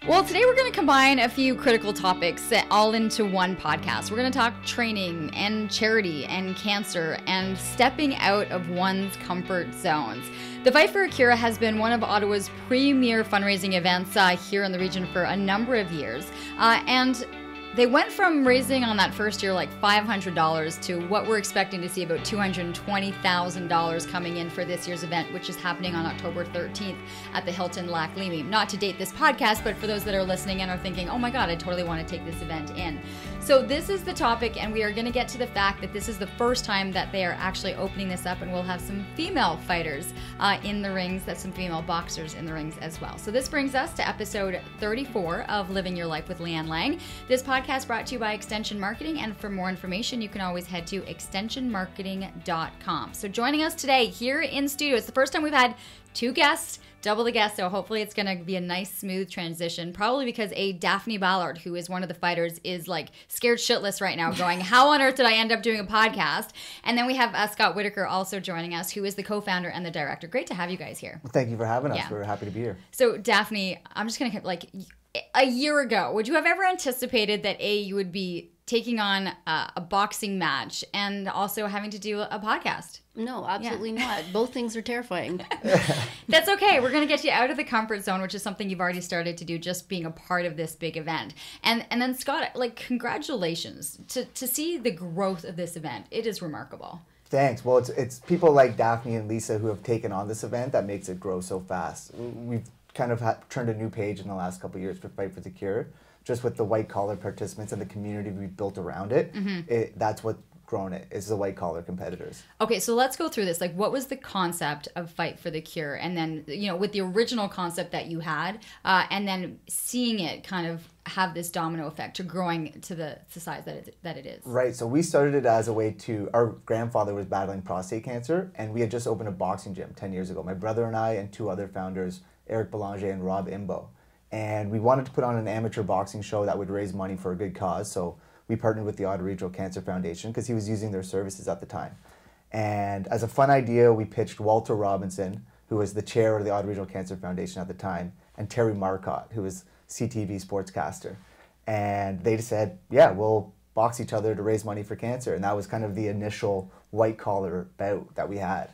Well, today we're going to combine a few critical topics all into one podcast. We're going to talk training and charity and cancer and stepping out of one's comfort zones. The Fight for a Cure has been one of Ottawa's premier fundraising events here in the region for a number of years. And they went from raising on that first year like $500 to what we're expecting to see about $220,000 coming in for this year's event, which is happening on October 13th at the Hilton Lac Leamy. Not to date this podcast, but for those that are listening and are thinking, oh my God, I totally want to take this event in. So this is the topic, and we are going to get to the fact that this is the first time that they are actually opening this up, and we'll have some female fighters in the rings, some female boxers in the rings as well. So this brings us to episode 34 of Living Your Life with Leanne Lang. This podcast brought to you by Extension Marketing, and for more information, you can always head to extensionmarketing.com. So joining us today here in studio, it's the first time we've had two guests, double the guests, so hopefully it's going to be a nice, smooth transition. Probably because Daphne Ballard, who is one of the fighters, is like scared shitless right now going, how on earth did I end up doing a podcast? And then we have Scott Whitteker also joining us, who is the co-founder and the director. Great to have you guys here. Well, thank you for having us. Yeah. We're happy to be here. So Daphne, I'm just going to a year ago, would you have ever anticipated that you would be taking on a boxing match and also having to do a podcast? No, absolutely not. Both things are terrifying. That's okay. We're going to get you out of the comfort zone, which is something you've already started to do, just being a part of this big event. And then Scott, congratulations to see the growth of this event. It is remarkable. Thanks. Well, it's people like Daphne and Lisa who have taken on this event that makes it grow so fast. We've kind of turned a new page in the last couple of years for Fight for the Cure, just with the white collar participants and the community we've built around it. Mm-hmm. That's what grown it, is the white collar competitors. Okay, so let's go through this. What was the concept of Fight for the Cure? And then, with the original concept that you had, and then seeing it kind of have this domino effect to growing to the size that it is. Right, so we started it as a way to, our grandfather was battling prostate cancer, and we had just opened a boxing gym 10 years ago. My brother and I and two other founders, Eric Belanger and Rob Imbo. And we wanted to put on an amateur boxing show that would raise money for a good cause. So we partnered with the Ottawa Regional Cancer Foundation because he was using their services at the time. And as a fun idea, we pitched Walter Robinson, who was the chair of the Ottawa Regional Cancer Foundation at the time, and Terry Marcotte, who was CTV sportscaster. And they just said, yeah, we'll box each other to raise money for cancer. And that was kind of the initial white collar bout that we had.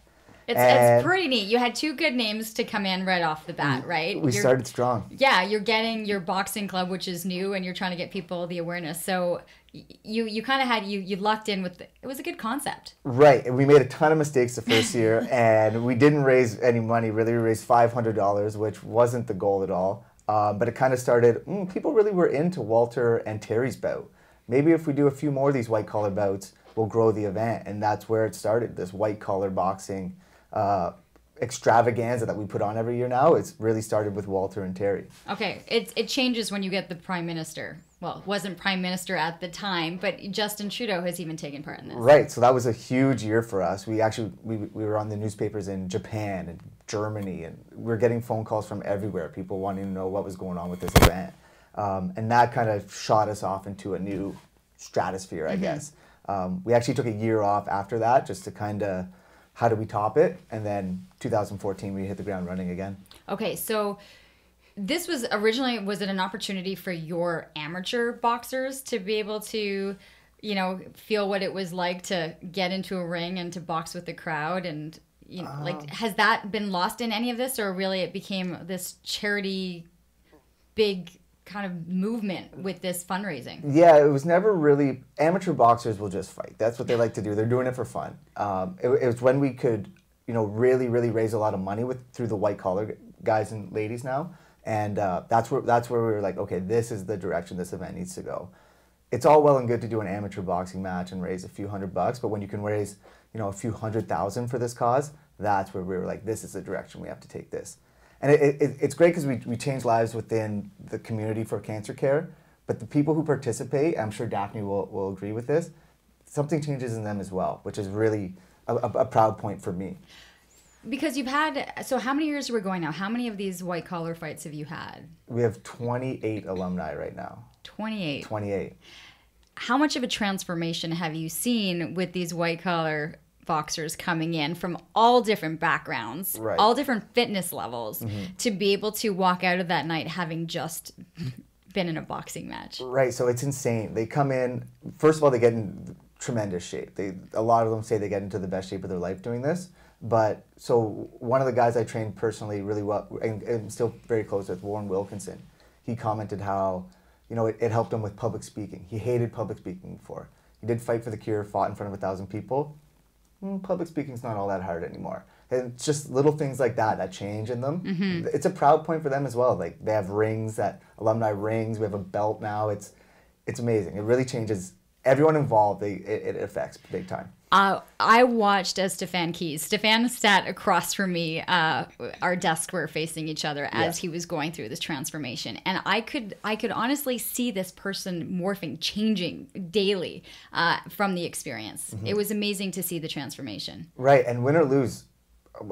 It's pretty neat. You had two good names to come in right off the bat, right? We started strong. Yeah, you're getting your boxing club, which is new, and you're trying to get people the awareness. So you kind of had, you lucked in with, it was a good concept. Right, and we made a ton of mistakes the first year, and we didn't raise any money, really. We raised $500, which wasn't the goal at all. But it kind of started, people really were into Walter and Terry's bout. Maybe if we do a few more of these white collar bouts, we'll grow the event. And that's where it started, this white collar boxing extravaganza that we put on every year now. It's really started with Walter and Terry. Okay, it changes when you get the Prime Minister. Well, it wasn't Prime Minister at the time, but Justin Trudeau has even taken part in this. Right, so that was a huge year for us. We were on the newspapers in Japan and Germany, and we were getting phone calls from everywhere, people wanting to know what was going on with this event. And that kind of shot us off into a new stratosphere, I guess. We actually took a year off after that just to kind of, how do we top it? And then 2014, we hit the ground running again. Okay, so this was originally, was it an opportunity for your amateur boxers to be able to, feel what it was like to get into a ring and to box with the crowd? And, has that been lost in any of this, or really it became this charity big kind of movement with this fundraising? Yeah, it was never really, amateur boxers will just fight. That's what they like to do. They're doing it for fun. It was when we could, really raise a lot of money through the white collar guys and ladies now. And that's where we were like, okay, this is the direction this event needs to go. It's all well and good to do an amateur boxing match and raise a few $100, but when you can raise, a few $100,000 for this cause, that's where we were like, this is the direction we have to take this. And it's great because we change lives within the community for cancer care, but the people who participate, I'm sure Daphne will agree with this, something changes in them as well, which is really a proud point for me. Because you've had, so how many years are we going now? How many of these white collar fights have you had? We have 28 alumni right now. 28? 28. How much of a transformation have you seen with these white collar boxers coming in from all different backgrounds, Right. all different fitness levels, to be able to walk out of that night having just been in a boxing match. Right, so it's insane. They come in, first of all, they get in tremendous shape. A lot of them say they get into the best shape of their life doing this. But so one of the guys I trained personally really well, and I'm still very close with, Warren Wilkinson, he commented how, it helped him with public speaking. He hated public speaking before. He did fight for the cure, fought in front of 1,000 people. Public speaking's not all that hard anymore. And it's just little things like that change in them. Mm-hmm. It's a proud point for them as well. Like, they have rings, alumni rings. We have a belt now. It's amazing. It really changes everyone involved. It affects big time. I watched as Stefan Keys. Stefan sat across from me. Our desks were facing each other as he was going through this transformation, and I could honestly see this person morphing, changing daily from the experience. It was amazing to see the transformation. Right, and win or lose,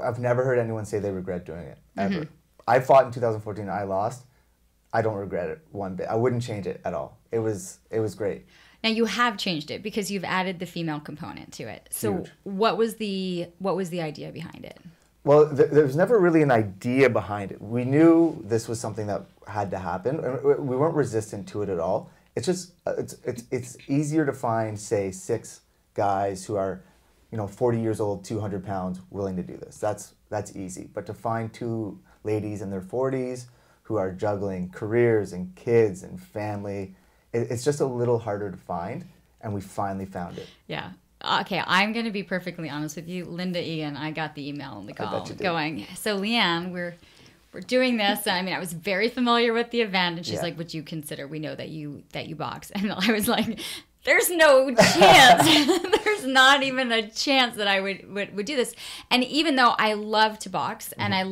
I've never heard anyone say they regret doing it ever. I fought in 2014. I lost. I don't regret it one bit. I wouldn't change it at all. It was great. Now you have changed it because you've added the female component to it. So Huge. what was the idea behind it? Well, there was never really an idea behind it. We knew this was something that had to happen. We weren't resistant to it at all. It's just it's easier to find, say, 6 guys who are, 40 years old, 200 pounds, willing to do this. That's easy. But to find 2 ladies in their 40s who are juggling careers and kids and family, it's just a little harder to find, and we finally found it. Yeah. Okay, I'm going to be perfectly honest with you. Linda Ian, I got the email and the call going, so Leanne, we're doing this. I mean, I was very familiar with the event, and she's like, would you consider, we know that you box. And I was like, there's no chance. There's not even a chance that I would do this. And even though I love to box and I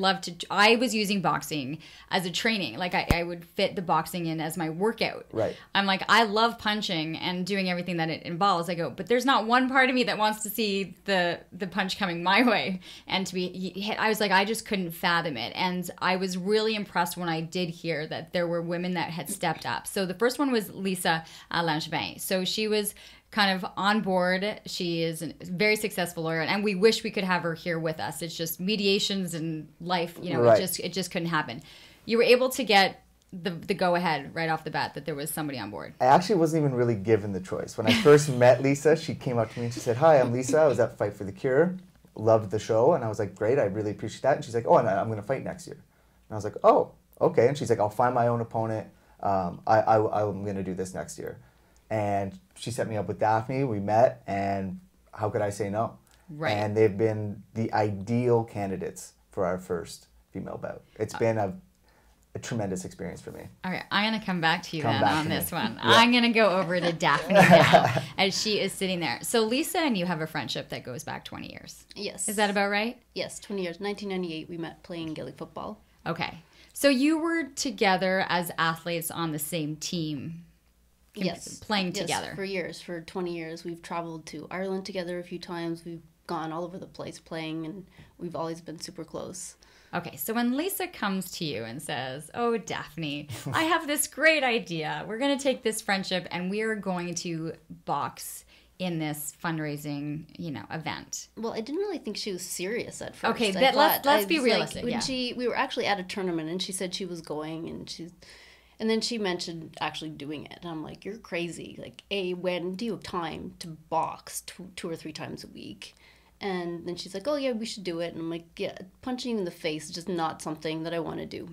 was using boxing as a training. Like I would fit the boxing in as my workout. Right. I'm like, I love punching and doing everything that it involves. I go, but there's not one part of me that wants to see the punch coming my way and to be hit. I was like, I just couldn't fathom it. And I was really impressed when I did hear that there were women that had stepped up. So the first one was Lisa Langevin. So she was kind of on board. She is a very successful lawyer, and we wish we could have her here with us. It's just mediations and life, Right. it just couldn't happen. You were able to get the go ahead right off the bat that there was somebody on board. I actually wasn't even really given the choice. When I first met Lisa, she came up to me and she said, "Hi, I'm Lisa. I was at Fight for the Cure. Loved the show." And I was like, "Great, I really appreciate that." And she's like, "Oh, and I'm going to fight next year." And I was like, "Oh, okay." And she's like, "I'll find my own opponent. I'm going to do this next year." And she set me up with Daphne. We met, and how could I say no? Right. And they've been the ideal candidates for our first female bout. It's been a tremendous experience for me. All right, I'm going to come back to you then back on to this me. one. Yeah. I'm going to go over to Daphne now as she is sitting there. So Lisa and you have a friendship that goes back 20 years. Yes. Is that about right? Yes, 20 years. 1998, we met playing Gaelic football. Okay. So you were together as athletes on the same team. Yes. Playing together. For years, for 20 years. We've traveled to Ireland together a few times. We've gone all over the place playing, and we've always been super close. Okay, so when Lisa comes to you and says, "Oh, Daphne, I have this great idea. We're going to take this friendship and we are going to box in this fundraising, event." Well, I didn't really think she was serious at first. Okay, let's be realistic. We were actually at a tournament, and she said she was going, and then she mentioned actually doing it. And I'm like, you're crazy. Like, when do you have time to box 2 or 3 times a week? And then she's like, oh, yeah, we should do it. And I'm like, yeah, punching in the face is just not something that I want to do.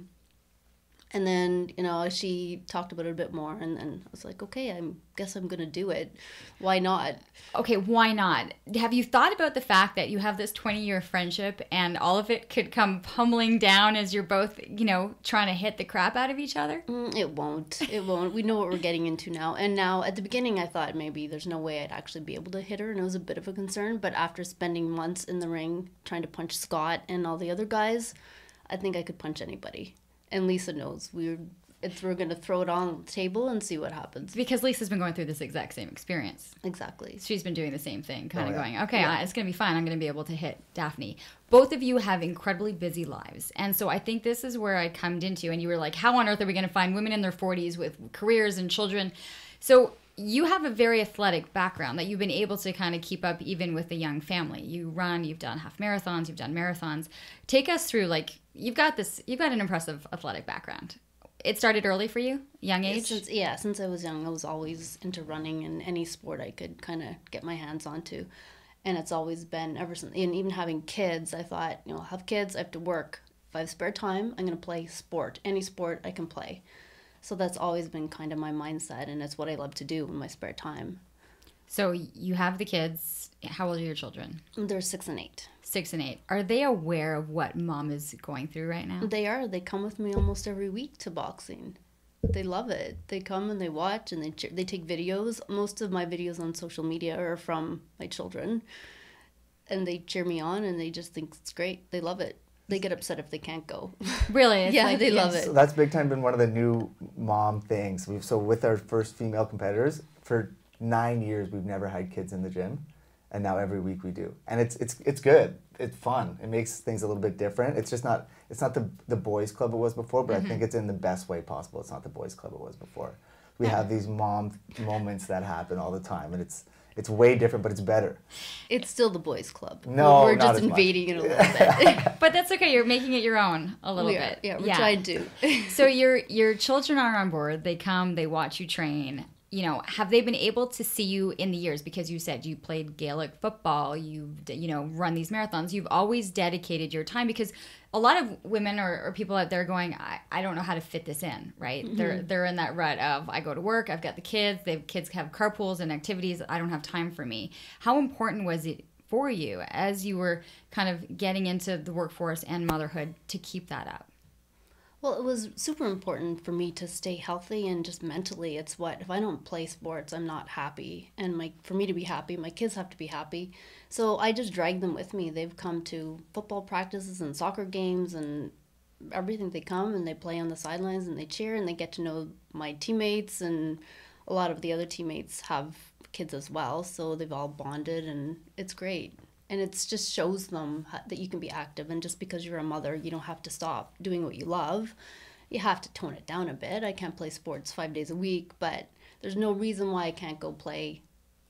And then, she talked about it a bit more, and then I was like, okay, I guess I'm going to do it. Why not? Okay, why not? Have you thought about the fact that you have this 20-year friendship and all of it could come pummeling down as you're both, trying to hit the crap out of each other? It won't. It won't. We know what we're getting into now. And now, at the beginning, I thought maybe there's no way I'd actually be able to hit her, and it was a bit of a concern. But after spending months in the ring trying to punch Scott and all the other guys, I think I could punch anybody. And Lisa knows we're going to throw it on the table and see what happens. Because Lisa's been going through this exact same experience. Exactly. She's been doing the same thing, kind of going, okay, Yeah. it's going to be fine. I'm going to be able to hit Daphne. Both of you have incredibly busy lives. And so I think this is where I come into, and you were like, how on earth are we going to find women in their 40s with careers and children? So you have a very athletic background that you've been able to kind of keep up even with a young family. You run, you've done half marathons, you've done marathons. Take us through, like, you've got an impressive athletic background. It started early for you, young age? Since I was young, I was always into running and any sport I could kind of get my hands onto. And it's always been ever since, and even having kids, I thought, I'll have kids, I have to work. If I have spare time, I'm going to play sport. Any sport I can play. So that's always been kind of my mindset, and it's what I love to do in my spare time. So you have the kids. How old are your children? They're 6 and 8. 6 and 8. Are they aware of what mom is going through right now? They are. They come with me almost every week to boxing. They love it. They come and they watch, and they take videos. Most of my videos on social media are from my children, and they cheer me on, and they just think it's great. They love it. They get upset if they can't go. Really? Yeah, they love it. So that's big time been one of the new mom things. So with our first female competitors, for 9 years we've never had kids in the gym, and now every week we do. And it's good. It's fun. It makes things a little bit different. It's not the boys club it was before, but I think it's in the best way possible. It's not the boys club it was before. We have these mom moments that happen all the time, and it's way different, but it's better. It's still the boys' club. No, we're not just as invading it a little bit. But that's okay. You're making it your own a little bit. Yeah, we're trying to. So your children are on board. They come. They watch you train. Have they been able to see you in the years? Because you said you played Gaelic football. You've run these marathons. You've always dedicated your time, because a lot of women or people out there going, I don't know how to fit this in, right? Mm-hmm. They're in that rut of, I go to work, I've got the kids, kids have carpools and activities, I don't have time for me. How important was it for you as you were kind of getting into the workforce and motherhood to keep that up? Well, it was super important for me to stay healthy, and just mentally, if I don't play sports, I'm not happy. And for me to be happy, my kids have to be happy. So I just drag them with me. They've come to football practices and soccer games and everything. They come and they play on the sidelines and they cheer, and they get to know my teammates, and a lot of the other teammates have kids as well. So they've all bonded, and it's great. And it just shows them that you can be active. And just because you're a mother, you don't have to stop doing what you love. You have to tone it down a bit. I can't play sports 5 days a week, but there's no reason why I can't go play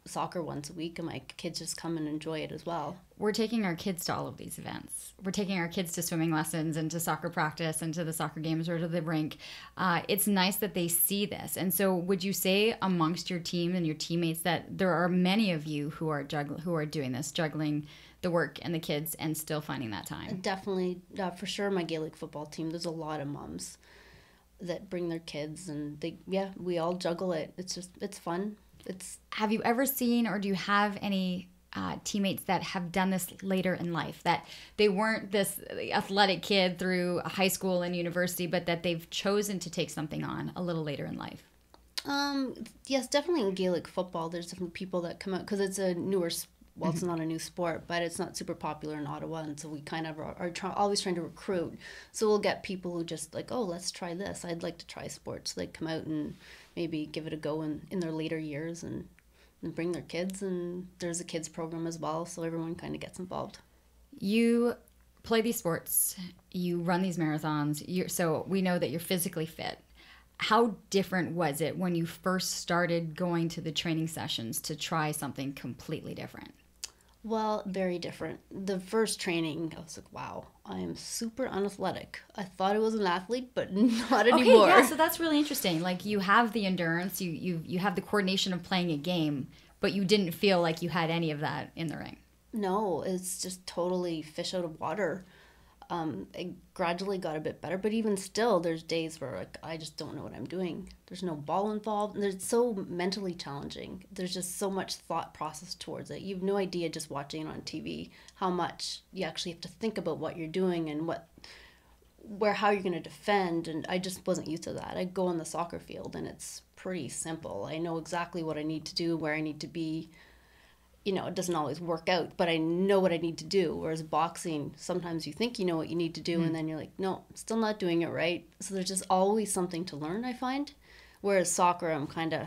soccer once a week, and my kids just come and enjoy it as well. We're taking our kids to all of these events. We're taking our kids to swimming lessons and to soccer practice and to the soccer games or to the rink. It's nice that they see this. And so would you say amongst your team and your teammates that there are many of you who are doing this, juggling the work and the kids and still finding that time? Definitely. For sure, my Gaelic football team, there's a lot of moms that bring their kids, and we all juggle it. It's fun. Have you ever seen, or do you have any teammates that have done this later in life, that they weren't this athletic kid through high school and university, but that they've chosen to take something on a little later in life? Yes, definitely in Gaelic football, there's different people that come out, because it's a newer it's not a new sport, but it's not super popular in Ottawa, and so we kind of are always trying to recruit. So we'll get people who just like, oh, let's try this. I'd like to try sports. So they come out and maybe give it a go in their later years and bring their kids. And there's a kids program as well, so everyone kind of gets involved. You play these sports, you run these marathons, so we know that you're physically fit. How different was it when you first started going to the training sessions to try something completely different? Well, very different. The first training, I was like, wow, I am super unathletic. I thought I was an athlete, but not anymore. Okay, yeah, so that's really interesting. Like, you have the endurance, you have the coordination of playing a game, but you didn't feel like you had any of that in the ring. No, it's just totally fish out of water. It gradually got a bit better, but even still, there's days where I just don't know what I'm doing. There's no ball involved, and it's so mentally challenging. There's just so much thought process towards it. You have no idea just watching it on TV how much you actually have to think about what you're doing and how you're going to defend, and I just wasn't used to that. I go on the soccer field, and it's pretty simple. I know exactly what I need to do, where I need to be. It doesn't always work out, but I know what I need to do. Whereas boxing, sometimes you think you know what you need to do, and then you're like, no, still not doing it right. So there's just always something to learn, I find. Whereas soccer, I'm kind of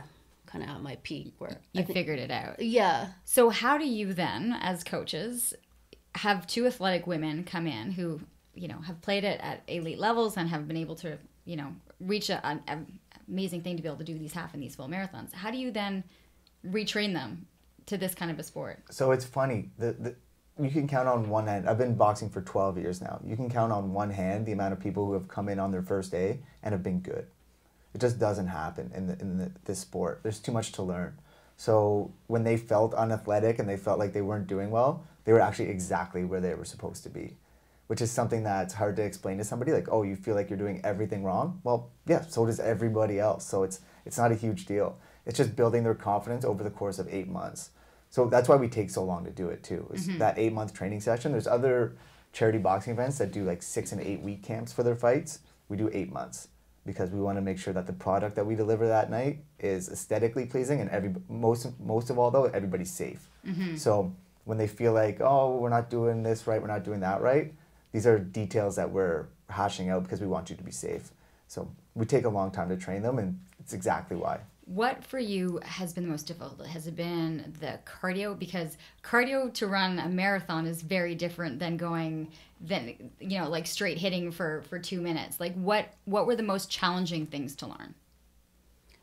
at my peak. Where you figured it out. Yeah. So how do you then, as coaches, have two athletic women come in who, have played it at elite levels and have been able to, reach amazing thing to be able to do these half and these full marathons. How do you then retrain them to this kind of a sport? So it's funny. You can count on one hand. I've been boxing for 12 years now. You can count on one hand the amount of people who have come in on their first day and have been good. It just doesn't happen in this sport. There's too much to learn. So when they felt unathletic and they felt like they weren't doing well, they were actually exactly where they were supposed to be, which is something that's hard to explain to somebody. Like, oh, you feel like you're doing everything wrong? Well, yeah, so does everybody else. So it's not a huge deal. It's just building their confidence over the course of 8 months. So that's why we take so long to do it too, is that 8-month training session. There's other charity boxing events that do like 6 and 8 week camps for their fights. We do 8 months because we want to make sure that the product that we deliver that night is aesthetically pleasing, and most of all though, everybody's safe. So when they feel like, oh, we're not doing this right, we're not doing that right, these are details that we're hashing out because we want you to be safe. So we take a long time to train them, and it's exactly why. What for you has been the most difficult? Has it been the cardio? Because cardio to run a marathon is very different than like straight hitting for 2 minutes. Like what were the most challenging things to learn?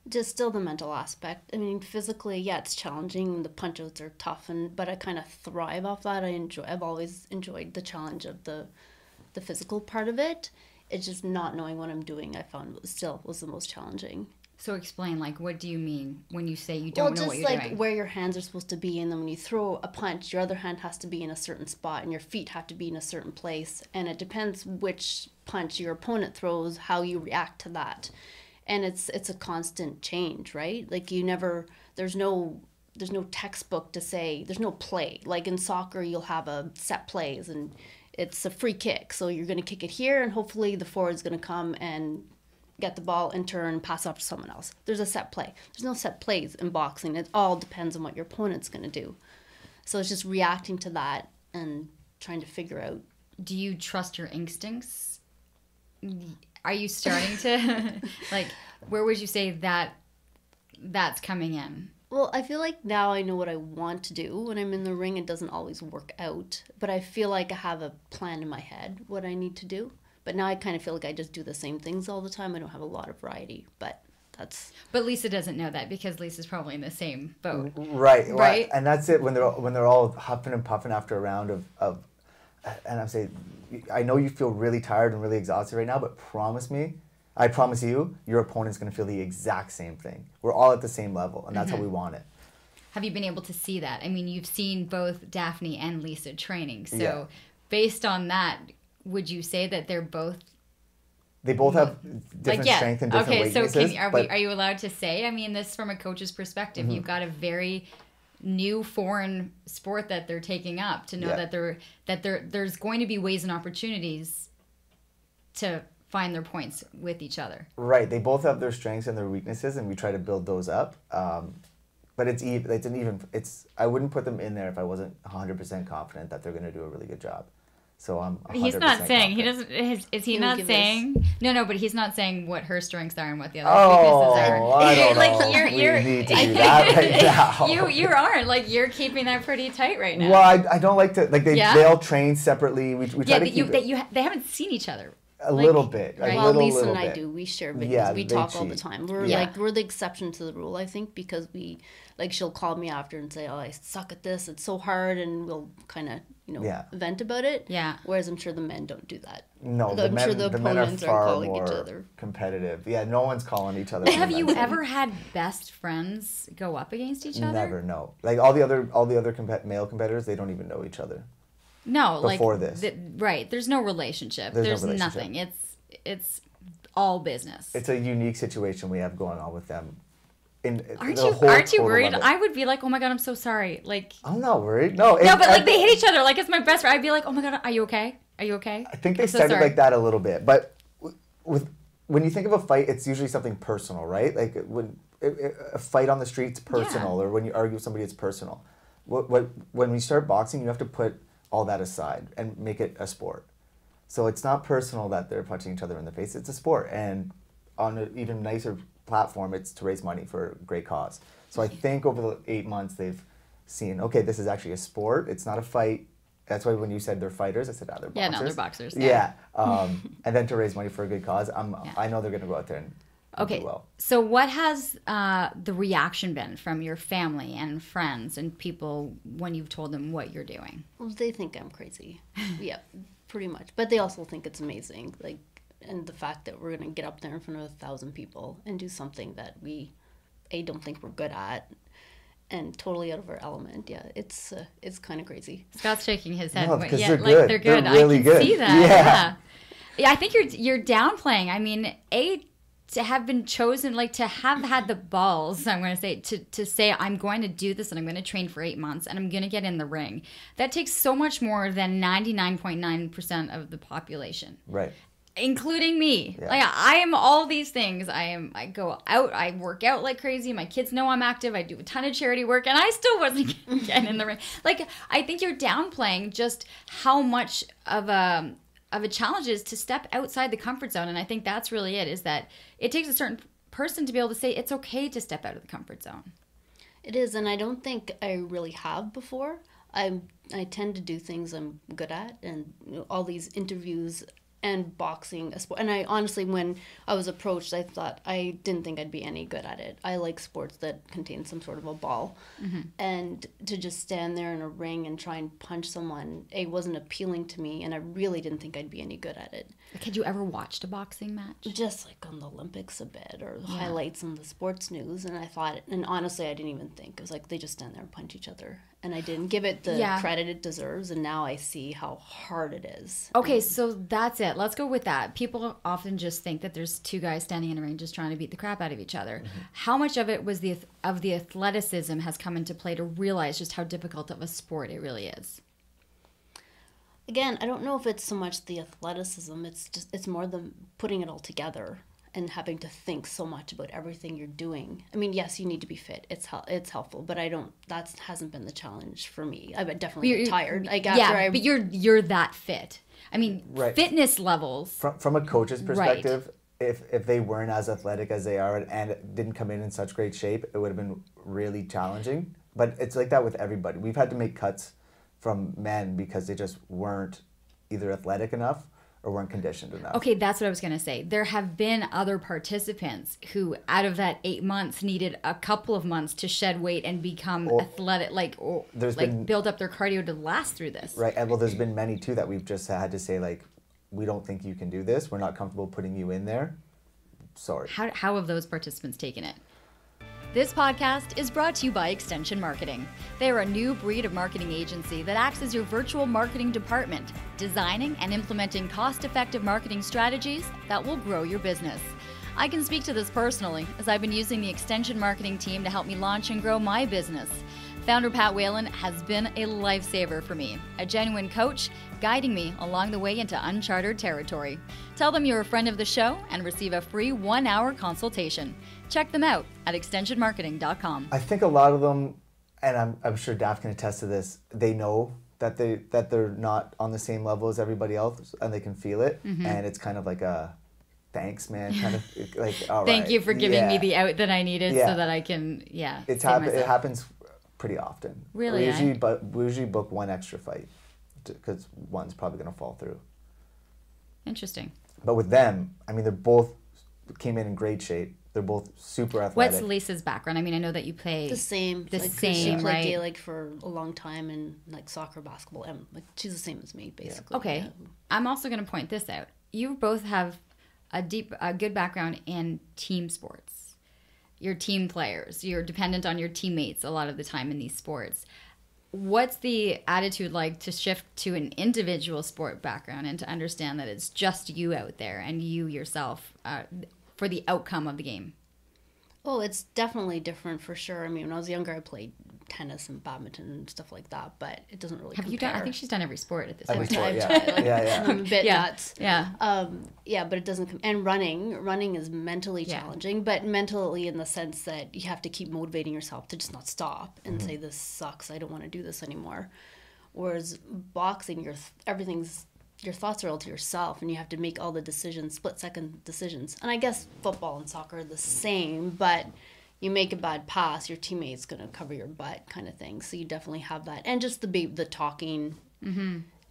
Just still the mental aspect. I mean, physically, yeah, it's challenging. The punch-outs are tough, but I kind of thrive off that. I've always enjoyed the challenge of the physical part of it. It's just not knowing what I'm doing, I found was the most challenging. So explain, like, what do you mean when you say you don't know what you're doing? Well, just like where your hands are supposed to be, and then when you throw a punch, your other hand has to be in a certain spot, and your feet have to be in a certain place, and it depends which punch your opponent throws, how you react to that. And it's a constant change, right? Like there's no textbook to say, there's no play. Like in soccer, you'll have a set plays, and it's a free kick. So you're going to kick it here, and hopefully the forward's going to come and get the ball and turn and pass off to someone else. There's a set play. There's no set plays in boxing. It all depends on what your opponent's going to do. So it's just reacting to that and trying to figure out. Do you trust your instincts? Are you starting to, like, where would you say that's coming in? Well, I feel like now I know what I want to do. When I'm in the ring, it doesn't always work out. But I feel like I have a plan in my head, what I need to do. But now I kind of feel like I just do the same things all the time. I don't have a lot of variety, but that's... But Lisa doesn't know that because Lisa's probably in the same boat. Right. Well, and that's it, when they're all huffing and puffing after a round of and I'm saying, I know you feel really tired and really exhausted right now, but I promise you, your opponent's going to feel the exact same thing. We're all at the same level, and that's how we want it. Have you been able to see that? I mean, you've seen both Daphne and Lisa training, so based on that, would you say that they both have different strength and different weaknesses? So are you allowed to say? I mean, this from a coach's perspective, you've got a very new foreign sport that they're taking up, to know that there's going to be ways and opportunities to find their points with each other. Right. They both have their strengths and their weaknesses, and we try to build those up. But I wouldn't put them in there if I wasn't 100% confident that they're going to do a really good job. So I'm 100% He's not saying confident. he doesn't. Is he not saying? No. But he's not saying what her strengths are and what the other weaknesses are. Oh, I don't know. We need to do that right now. You aren't, like, you're keeping that pretty tight right now. Well, I don't like to, like, they all train separately. We try to keep they haven't seen each other. A little bit. Right? Well, Lisa and I do. We share videos. Yeah, we talk all the time. We're we're the exception to the rule, I think, because she'll call me after and say, "Oh, I suck at this. It's so hard," and we'll kind of vent about it. Yeah. Whereas I'm sure the men don't do that. No, I'm sure the opponents men are far calling more each other competitive. Yeah, no one's calling each other. Have you ever had best friends go up against each other? Never. No. Like all the other male competitors, they don't even know each other. No, before this. Right. There's no relationship. There's nothing. It's all business. It's a unique situation we have going on with them. Aren't you worried? I would be like, oh my God, I'm so sorry. Like, I'm not worried. No, but like they hit each other. Like, it's my best friend. I'd be like, oh my God, are you okay? Are you okay? I think they started like that a little bit, but when you think of a fight, it's usually something personal, right? Like when a fight on the street's personal, or when you argue with somebody, it's personal. When we start boxing, you have to put all that aside and make it a sport. So it's not personal that they're punching each other in the face. It's a sport, and on an even nicer platform, it's to raise money for a great cause. So I think over the 8 months, they've seen, okay, this is actually a sport. It's not a fight. That's why when you said they're fighters, I said, they're boxers. Yeah, no, they're boxers. Yeah. And then to raise money for a good cause, I know they're going to go out there Okay, do well. so what has the reaction been from your family and friends and people when you've told them what you're doing? Well, they think I'm crazy. Yeah, pretty much. But they also think it's amazing. Like, and the fact that we're going to get up there in front of 1,000 people and do something that we, don't think we're good at and totally out of our element. Yeah, it's kind of crazy. Scott's shaking his head. No, because yeah, they're like good. they're good. They're really I can good. see that. Yeah. Yeah, I think you're downplaying. I mean, to have been chosen, like to have had the balls, I'm going to say, to say I'm going to do this and I'm going to train for 8 months and I'm going to get in the ring. That takes so much more than 99.9% of the population. Right. Including me. Yeah. Like I am all these things. I go out, I work out like crazy. My kids know I'm active. I do a ton of charity work and I still wasn't getting in the ring. Like I think you're downplaying just how much of a challenge it is to step outside the comfort zone. And I think that's really it, is that it takes a certain person to be able to say it's okay to step out of the comfort zone. It is, and I don't think I really have before. I tend to do things I'm good at, and all these interviews and boxing, and I honestly, when I was approached, I didn't think I'd be any good at it. I like sports that contain some sort of a ball, and to just stand there in a ring and try and punch someone, it wasn't appealing to me, and I really didn't think I'd be any good at it. Like, had you ever watched a boxing match? Just like on the Olympics a bit, or highlights on the sports news, and I thought, and honestly, I didn't even think. It was like they just stand there and punch each other, and I didn't give it the credit it deserves, and now I see how hard it is. Okay, so that's it. Let's go with that. People often just think that there's two guys standing in a ring just trying to beat the crap out of each other. How much of it was the athleticism has come into play to realize just how difficult of a sport it really is? Again, I don't know if it's so much the athleticism. It's more the putting it all together and having to think so much about everything you're doing. I mean, yes, you need to be fit. It's helpful, but that hasn't been the challenge for me. I definitely get tired. Like but you're that fit. I mean, fitness levels. From a coach's perspective, if they weren't as athletic as they are and didn't come in such great shape, it would have been really challenging. But it's like that with everybody. We've had to make cuts from men because they just weren't either athletic enough or weren't conditioned enough. Okay, that's what I was going to say. There have been other participants who, out of that 8 months, needed a couple of months to shed weight and become athletic, build up their cardio to last through this. Right, and well, there's been many too that we've just had to say, like, we don't think you can do this. We're not comfortable putting you in there. Sorry. How have those participants taken it? This podcast is brought to you by Extension Marketing. They are a new breed of marketing agency that acts as your virtual marketing department, designing and implementing cost-effective marketing strategies that will grow your business. I can speak to this personally, as I've been using the Extension Marketing team to help me launch and grow my business. Founder Pat Whalen has been a lifesaver for me, a genuine coach, guiding me along the way into uncharted territory. Tell them you're a friend of the show and receive a free 1-hour consultation. Check them out at extensionmarketing.com. I think a lot of them, and I'm sure Daphne can attest to this, they know that they're not on the same level as everybody else, and they can feel it, and it's kind of like a thanks, man, kind of like, all right. Thank you for giving me the out that I needed so that I can, it happens pretty often. Really? We usually book one extra fight because one's probably going to fall through. Interesting. But with them, I mean, they both came in great shape. They're both super athletic. What's Lisa's background? I mean, I know that you play the same. She played Gaelic for a long time, and like soccer, basketball, and like she's the same as me, basically. Okay, yeah. I'm also going to point this out. You both have a good background in team sports. You're team players. You're dependent on your teammates a lot of the time in these sports. What's the attitude like to shift to an individual sport background and to understand that it's just you out there and you yourself for the outcome of the game? Oh, it's definitely different for sure. I mean, when I was younger, I played tennis and badminton and stuff like that, but it doesn't really compare. You done? I think she's done every sport at this point. Sport, yeah. I'm a bit nuts. Yeah. But it doesn't. And running is mentally challenging, but mentally in the sense that you have to keep motivating yourself to just not stop and say, "This sucks. I don't want to do this anymore." Whereas boxing, your thoughts are all to yourself, and you have to make all the decisions, split-second decisions. And I guess football and soccer are the same, but you make a bad pass, your teammate's going to cover your butt kind of thing. So you definitely have that. And just the talking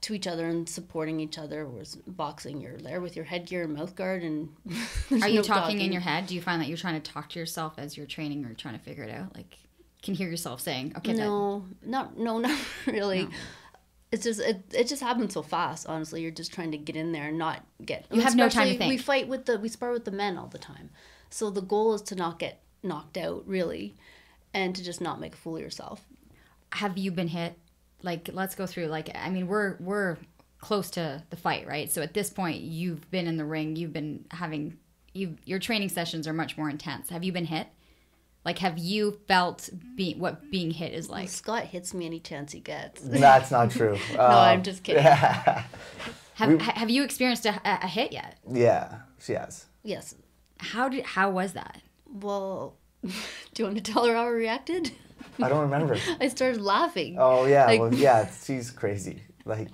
to each other and supporting each other. Whereas boxing, you're there with your headgear and mouth guard, and are you talking in your head? Do you find that you're trying to talk to yourself as you're training or trying to figure it out? Like, you can hear yourself saying, "Okay." No, not really. No. It's just it just happens so fast. Honestly, you're just trying to get in there and not get. You have no time to think. We spar with the men all the time, so the goal is to not get knocked out, really, and to just not make a fool of yourself. Have you been hit? Like, let's go through. Like, I mean, we're close to the fight, right? So at this point, you've been in the ring. You've been having your training sessions are much more intense. Have you been hit? Like, have you felt what being hit is like? Well, Scott hits me any chance he gets. That's not true. No, I'm just kidding. Have you experienced a hit yet? Yeah, she has. Yes. How was that? Well, do you want me to tell her how I reacted? I don't remember. I started laughing. Oh yeah, well yeah, she's crazy. Like,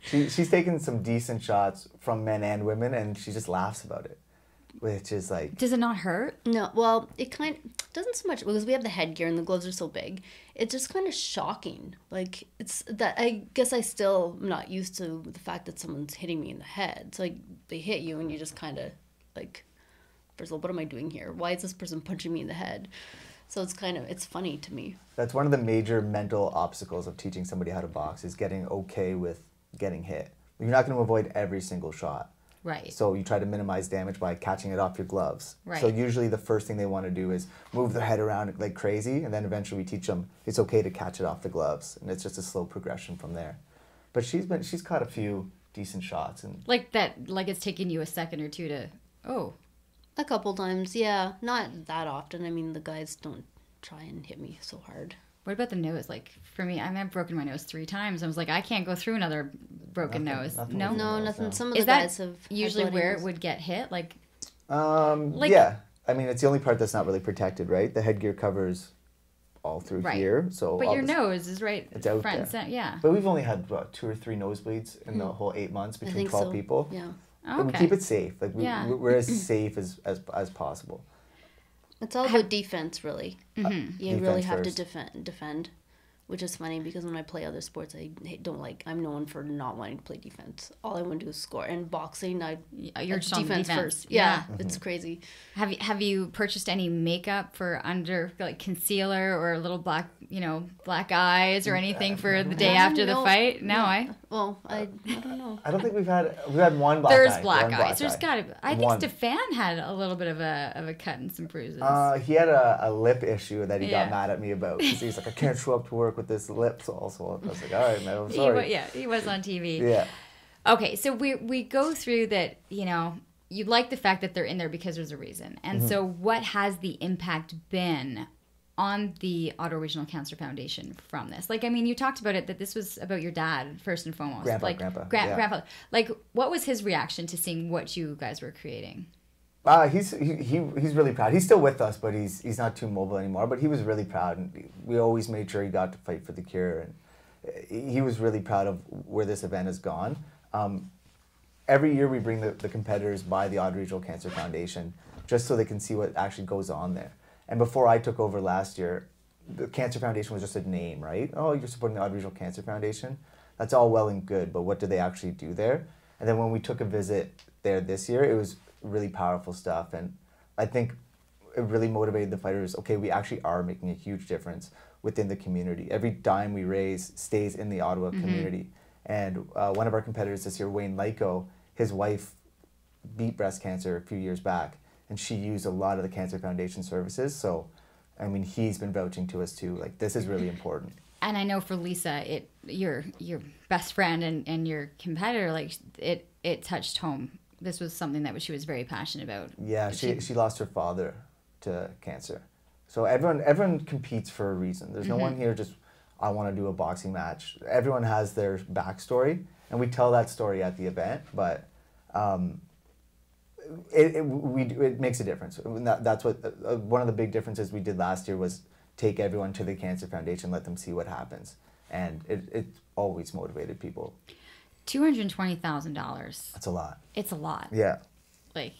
she's taken some decent shots from men and women, and she just laughs about it, which is like. Does it not hurt? No, well, it kind of doesn't so much because we have the headgear and the gloves are so big. It's just kind of shocking. Like, it's that I guess I still am not used to the fact that someone's hitting me in the head. It's like they hit you and you just kind of like, first of all, what am I doing here? Why is this person punching me in the head? So it's funny to me. That's one of the major mental obstacles of teaching somebody how to box is getting okay with getting hit. You're not going to avoid every single shot. Right. So you try to minimize damage by catching it off your gloves. Right. So usually the first thing they want to do is move their head around like crazy, and then eventually we teach them it's okay to catch it off the gloves, and it's just a slow progression from there. But she's caught a few decent shots, and like it's taken you a second or two to A couple times, yeah. Not that often. I mean, the guys don't try and hit me so hard. What about the nose? Like, for me, I've broken my nose 3 times. I was like, I can't go through another broken nose. Nothing No, nothing. No. Some of is the guys that have usually had where bloody it would get hit? Like, yeah. I mean, it's the only part that's not really protected, right? The headgear covers all through right. here, so. But your nose is right. It's out front there. And center, yeah. But we've only had 2 or 3 nosebleeds in the whole 8 months I between think 12 so. people. Yeah. Oh, But we okay. keep it safe. Like we're as safe as possible. It's all about defense, really. Mm-hmm. You really Defense have first. to defend, which is funny because when I play other sports, I'm known for not wanting to play defense. All I want to do is score. And boxing, You're it's just on defense first. Yeah. It's crazy. Have you purchased any makeup for under, like, concealer or little black eyes or anything for the day after the fight? No, Well, I don't know. I don't think we've had one black There's eye. black One eyes. There's eye. got to be. I think One. Stefan had a little bit of a cut and some bruises. He had a lip issue that he Yeah. got mad at me about because he's like, I can't show up to work with this lip. So also, I was like, all right, man, I'm sorry. He was on TV. Yeah. Okay, so we go through that, you like the fact that they're in there because there's a reason. And so what has the impact been on the Ottawa Regional Cancer Foundation from this? Like, I mean, you talked about it, that this was about your dad, first and foremost. Grandpa. Grandpa. Like, what was his reaction to seeing what you guys were creating? He's really proud. He's still with us, but he's not too mobile anymore. But he was really proud, and we always made sure he got to fight for the cure. And he was really proud of where this event has gone. Every year we bring the competitors by the Ottawa Regional Cancer Foundation just so they can see what actually goes on there. And before I took over last year, the Cancer Foundation was just a name, right? Oh, you're supporting the Ottawa Regional Cancer Foundation. That's all well and good, but what do they actually do there? And then when we took a visit there this year, it was really powerful stuff. And I think it really motivated the fighters. Okay, we actually are making a huge difference within the community. Every dime we raise stays in the Ottawa community. And one of our competitors this year, Wayne Lyko, his wife beat breast cancer a few years back, and she used a lot of the Cancer Foundation services. So, I mean, he's been vouching to us too. Like, this is really important. And I know for Lisa, your best friend and your competitor, like, it touched home. This was something that she was very passionate about. Yeah, she lost her father to cancer. So everyone competes for a reason. There's no one here just, I want to do a boxing match. Everyone has their backstory, and we tell that story at the event, but it makes a difference. That's what one of the big differences we did last year was take everyone to the Cancer Foundation, let them see what happens, and it always motivated people. $220,000. That's a lot. It's a lot. Yeah. Like,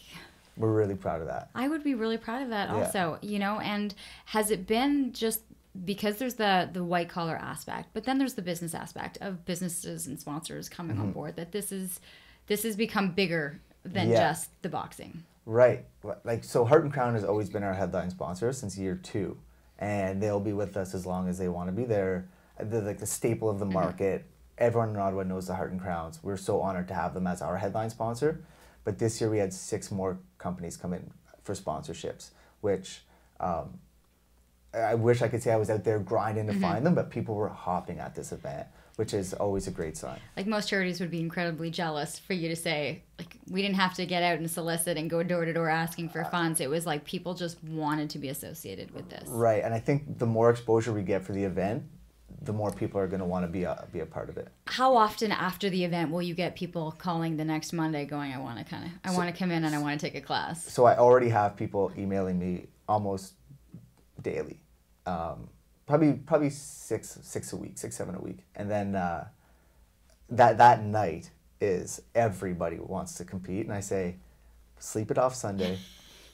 we're really proud of that. I would be really proud of that also, and has it been just because there's the white collar aspect, but then there's the business aspect of businesses and sponsors coming on board, that this has become bigger than just the boxing. Right. Like, so Heart and Crown has always been our headline sponsor since year 2. And they'll be with us as long as they want to be there. They're like the staple of the market. Everyone in Ottawa knows the Heart and Crowns. We're so honored to have them as our headline sponsor. But this year we had 6 more companies come in for sponsorships, which I wish I could say I was out there grinding to find them, but people were hopping at this event, which is always a great sign. Like, most charities would be incredibly jealous for you to say, like, we didn't have to get out and solicit and go door to door asking for funds. It was like people just wanted to be associated with this. Right, and I think the more exposure we get for the event, the more people are going to want to be a part of it. How often after the event will you get people calling the next Monday going, I want to come in and I want to take a class? So I already have people emailing me almost daily. Probably six, 7 a week. And then that night is everybody wants to compete. And I say, sleep it off Sunday,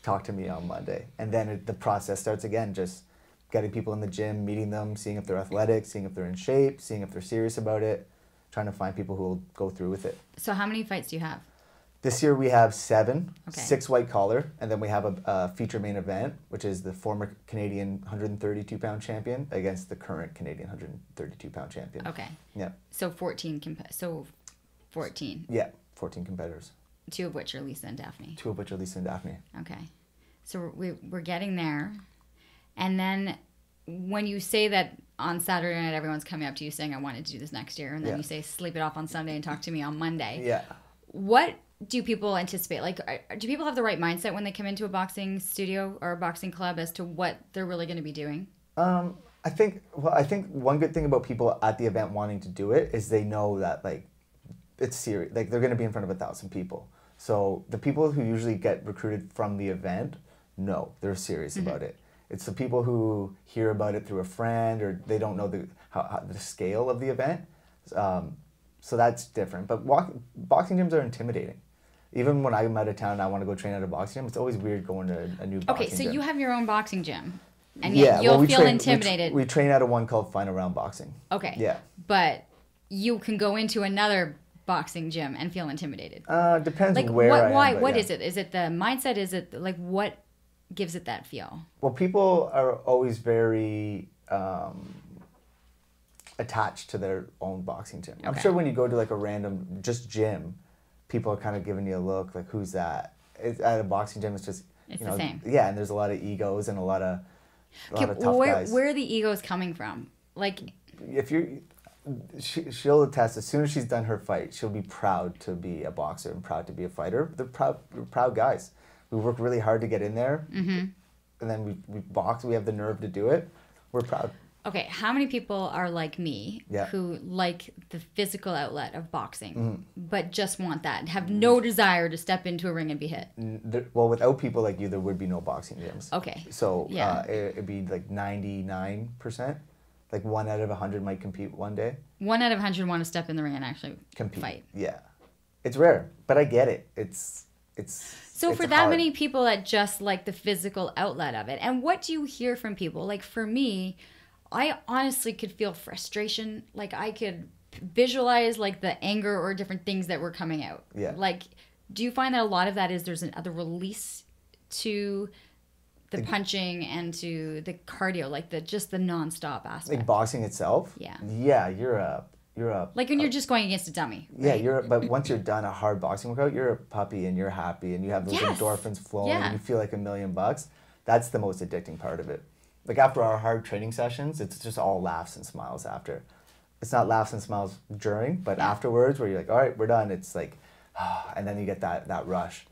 talk to me on Monday. And then the process starts again, just getting people in the gym, meeting them, seeing if they're athletic, seeing if they're in shape, seeing if they're serious about it, trying to find people who will go through with it. So how many fights do you have? This year we have 7, Okay. 6 white collar, and then we have a feature main event, which is the former Canadian 132-pound champion against the current Canadian 132-pound champion. Okay. Yeah. So 14. 14. Yeah, 14 competitors. 2 of which are Lisa and Daphne. 2 of which are Lisa and Daphne. Okay. So we're getting there. And then when you say that on Saturday night everyone's coming up to you saying, I wanted to do this next year, and then you say, sleep it off on Sunday and talk to me on Monday. Yeah. What do people anticipate? Like, do people have the right mindset when they come into a boxing studio or a boxing club as to what they're really going to be doing? I think one good thing about people at the event wanting to do it is they know that, like, it's serious. Like, they're going to be in front of 1,000 people. So the people who usually get recruited from the event know they're serious about it. It's the people who hear about it through a friend, or they don't know the scale of the event. So that's different. But boxing gyms are intimidating. Even when I'm out of town and I want to go train at a boxing gym, it's always weird going to a new boxing gym. Okay, so you have your own boxing gym, and yet you'll feel intimidated. We train at a one called Final Round Boxing. Okay. Yeah. But you can go into another boxing gym and feel intimidated. Depends like, where I am. Why? What is it? Is it the mindset? Is it, like, what gives it that feel? Well, people are always very attached to their own boxing gym. I'm sure when you go to, like, a random just gym, people are kind of giving you a look like, who's that? At a boxing gym, it's just the same. Yeah, and there's a lot of egos and a lot of tough guys. Where are the egos coming from? Like, if she'll attest, as soon as she's done her fight, she'll be proud to be a boxer and proud to be a fighter. They're proud guys. We work really hard to get in there, and then we box. We have the nerve to do it. We're proud. Okay, how many people are like me who like the physical outlet of boxing, but just want that and have no desire to step into a ring and be hit? Well, without people like you, there would be no boxing gyms. Okay. So it'd be like 99%. Like 1 out of 100 might compete one day. 1 out of 100 want to step in the ring and actually compete. Fight. Yeah, it's rare, but I get it. So for that many people that just like the physical outlet of it, and what do you hear from people? Like, for me, I honestly could feel frustration. Like, I could visualize, like, the anger or different things that were coming out. Yeah. Like, do you find that a lot of that is there's another release to the punching and to the cardio, like just the nonstop aspect? Like boxing itself? Yeah. Yeah, you're a like when you're just going against a dummy. Yeah, right? but once you're done a hard boxing workout, you're a puppy and you're happy and you have those endorphins flowing and you feel like $1,000,000. That's the most addicting part of it. Like, after our hard training sessions, it's just all laughs and smiles after. It's not laughs and smiles during, but afterwards, where you're like, all right, we're done. It's like, and then you get that rush.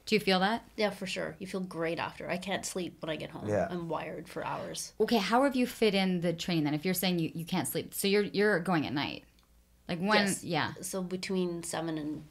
Do you feel that? Yeah, for sure. You feel great after. I can't sleep when I get home. Yeah. I'm wired for hours. Okay, how have you fit in the training then? If you're saying you can't sleep, so you're going at night, like when? Yes. Yeah. So between 7 and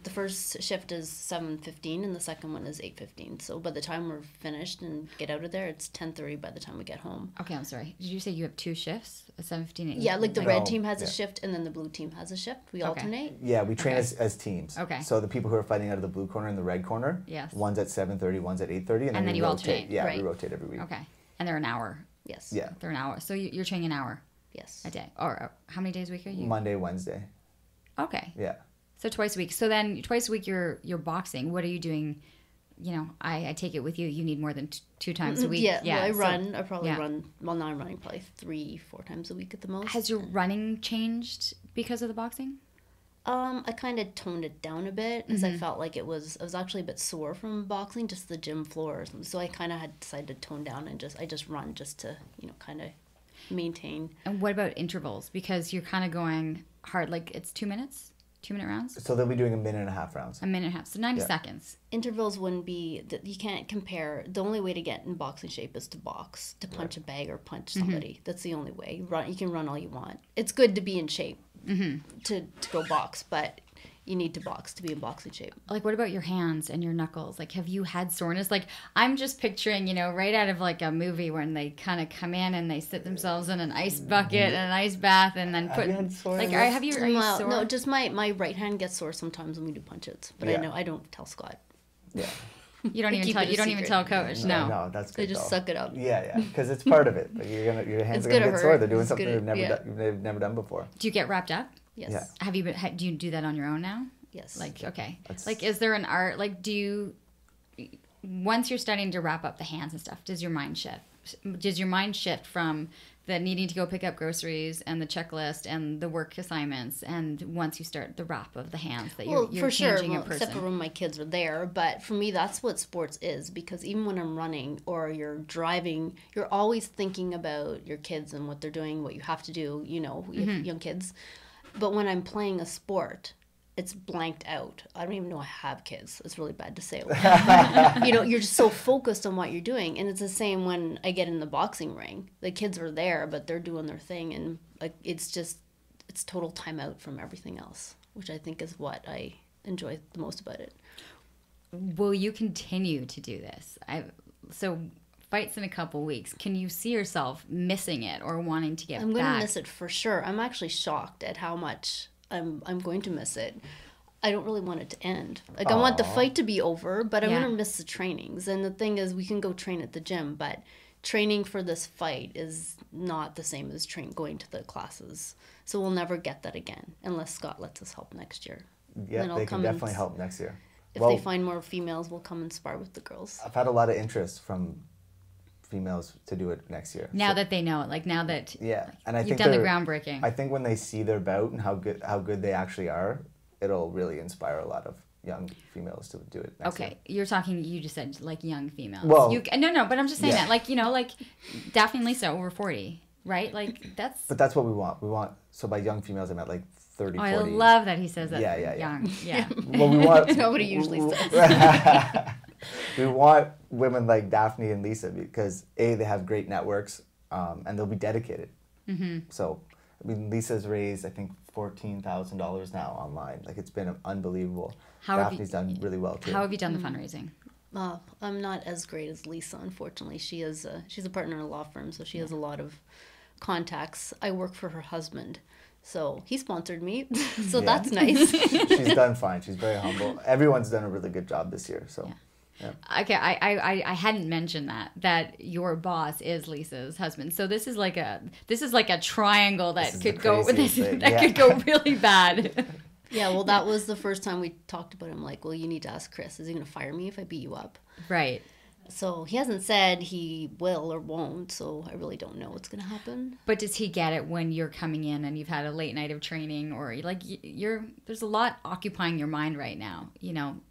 the first shift is 7:15 and the second one is 8:15. So by the time we're finished and get out of there, it's 10:30 by the time we get home. Okay, I'm sorry. Did you say you have 2 shifts? 7:15 and 8? Yeah, like the red team has a shift and then the blue team has a shift. We alternate. Yeah, we train as teams. Okay. So the people who are fighting out of the blue corner and the red corner, yes, one's at 7:30, one's at 8:30, and then you rotate. alternate. Yeah, we rotate every week. Okay. And they're an hour. Yes. Yeah. They're an hour. So you're training an hour Yes. a day. Or how many days a week are you? Monday, Wednesday. Okay. Yeah. So twice a week. So then twice a week you're boxing. What are you doing? You know, I take it with you. You need more than 2 times a week. Yeah. Well, I so- run. I probably yeah. run. Well, now I'm running probably 3-4 times a week at the most. Has your running changed because of the boxing? I kind of toned it down a bit because I felt like I was actually a bit sore from boxing, just the gym floor. So I kind of had decided to tone down and I just run just to, kind of maintain. And what about intervals? Because you're kind of going hard. Like it's 2 minutes? 2-minute rounds? So they'll be doing 1.5 rounds. 1.5 minutes. So 90 seconds. Intervals wouldn't be, you can't compare. The only way to get in boxing shape is to box, to punch a bag or punch somebody. That's the only way. You can run all you want. It's good to be in shape to go box, but you need to box to be in boxing shape. Like, what about your hands and your knuckles? Like, have you had soreness? Like, I'm just picturing, right out of like a movie when they kind of come in and they sit themselves in an ice bucket and an ice bath and then put. Have you had soreness? Like, are you sore? No, just my right hand gets sore sometimes when we do punches, but Yeah. I don't tell Scott. Yeah. You don't even keep tell. it a You don't even secret. tell coach. No. No, that's good. They just though. suck it up. Yeah, because it's part of it. Like your hands It's are gonna gonna get sore. hurt. They're doing It's something gonna- they've never done before. Do you get wrapped up? Yes. Yeah. Do you do that on your own now? Yes. Like, okay. That's- Like, is there an art? Like, once you're starting to wrap up the hands and stuff, does your mind shift? Does your mind shift from the needing to go pick up groceries and the checklist and the work assignments, and once you start the wrap of the hands that you're for sure, changing your person? except for when my kids are there. But for me, that's what sports is, because even when I'm running or you're driving, you're always thinking about your kids and what they're doing, what you have to do. You have young kids. But when I'm playing a sport, it's blanked out. I don't even know I have kids. It's really bad to say it. You're just so focused on what you're doing. And it's the same when I get in the boxing ring. The kids are there, but they're doing their thing. And like it's total time out from everything else, which I think is what I enjoy the most about it. Will you continue to do this? So fights in a couple weeks. Can you see yourself missing it or wanting to get back? I'm going to miss it for sure. I'm actually shocked at how much I'm going to miss it. I don't really want it to end. Like, I want the fight to be over, but I'm going to miss the trainings. And the thing is, we can go train at the gym, but training for this fight is not the same as going to the classes. So we'll never get that again unless Scott lets us help next year. Yeah, Then I'll they can come and definitely help next year. If they find more females, we'll come and spar with the girls. I've had a lot of interest from females to do it next year. Now that they know it, like now that and I you've think done the groundbreaking. I think when they see their bout and how good they actually are, it'll really inspire a lot of young females to do it next year. Okay, you just said like young females. Well, no, but I'm just saying yeah. that, like Daphne and Lisa over 40, right? Like that's. But that's what we want. So by young females, I meant like 30, 40. I love that he says that. Yeah. Young, yeah. Well, we want. Nobody usually says. We want women like Daphne and Lisa because they have great networks, and they'll be dedicated. Mm-hmm. So, I mean, Lisa's raised I think $14,000 now online. Like it's been unbelievable. Daphne's done really well too. How have you done the fundraising? I'm not as great as Lisa, unfortunately. She's a partner in a law firm, so she has a lot of contacts. I work for her husband, so he sponsored me, so that's nice. She's done fine. She's very humble. Everyone's done a really good job this year. So. Yeah. Okay, I hadn't mentioned that your boss is Lisa's husband. So this is like a triangle that could go could go really bad. Yeah, well, that was the first time we talked about it. I'm like, well, you need to ask Chris. Is he going to fire me if I beat you up? Right. So he hasn't said he will or won't, so I really don't know what's going to happen. But does he get it when you're coming in and you've had a late night of training, or like there's a lot occupying your mind right now,